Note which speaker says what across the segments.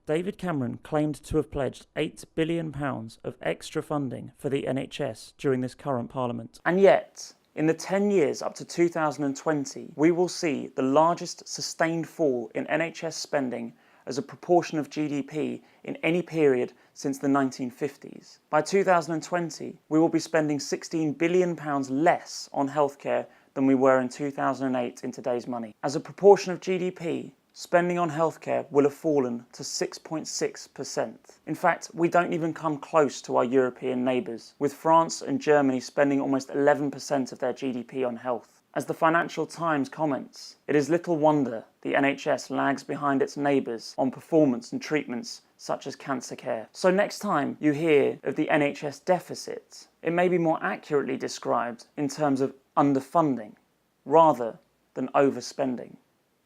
Speaker 1: David Cameron claimed to have pledged £8 billion of extra funding for the NHS during this current Parliament. And yet, in the 10 years up to 2020, we will see the largest sustained fall in NHS spending as a proportion of GDP in any period since the 1950s. By 2020, we will be spending £16 billion less on healthcare than we were in 2008 in today's money. As a proportion of GDP, spending on healthcare will have fallen to 6.6%. In fact, we don't even come close to our European neighbours, with France and Germany spending almost 11% of their GDP on health. As the Financial Times comments, it is little wonder the NHS lags behind its neighbours on performance and treatments such as cancer care. So next time you hear of the NHS deficit, it may be more accurately described in terms of underfunding rather than overspending.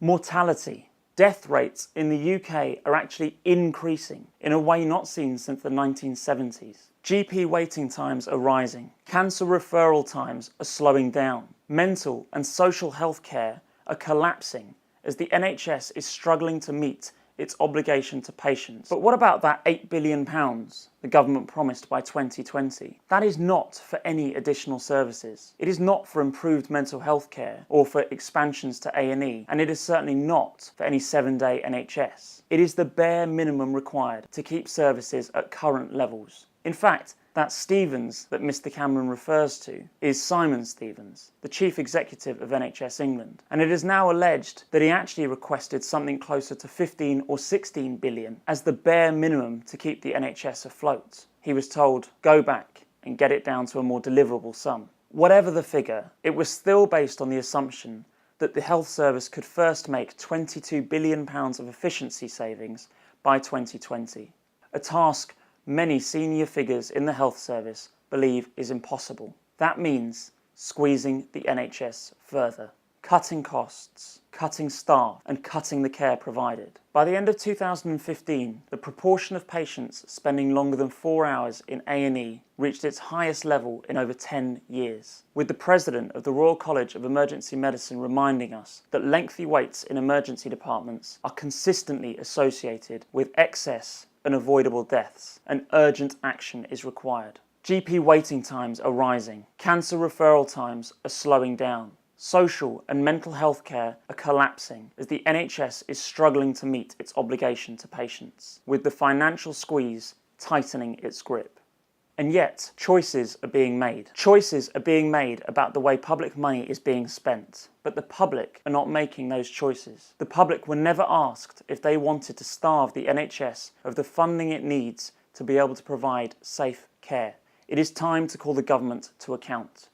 Speaker 1: Mortality. Death rates in the UK are actually increasing in a way not seen since the 1970s. GP waiting times are rising. Cancer referral times are slowing down. Mental and social health care are collapsing as the NHS is struggling to meet its obligation to patients. But what about that £8 billion the government promised by 2020? That is not for any additional services. It is not for improved mental health care or for expansions to A&E, and it is certainly not for any 7-day NHS. It is the bare minimum required to keep services at current levels. In fact, that Stevens that Mr. Cameron refers to is Simon Stevens, the chief executive of NHS England. And it is now alleged that he actually requested something closer to 15 or 16 billion as the bare minimum to keep the NHS afloat. He was told, go back and get it down to a more deliverable sum. Whatever the figure, it was still based on the assumption that the health service could first make £22 billion of efficiency savings by 2020, a task many senior figures in the health service believe is impossible. That means squeezing the NHS further, cutting costs, cutting staff, and cutting the care provided. By the end of 2015, the proportion of patients spending longer than 4 hours in A&E reached its highest level in over 10 years, with the president of the Royal College of Emergency Medicine reminding us that lengthy waits in emergency departments are consistently associated with excess and avoidable deaths, and urgent action is required. GP waiting times are rising. Cancer referral times are slowing down. Social and mental health care are collapsing as the NHS is struggling to meet its obligation to patients, with the financial squeeze tightening its grip. And yet, choices are being made. Choices are being made about the way public money is being spent. But the public are not making those choices. The public were never asked if they wanted to starve the NHS of the funding it needs to be able to provide safe care. It is time to call the government to account.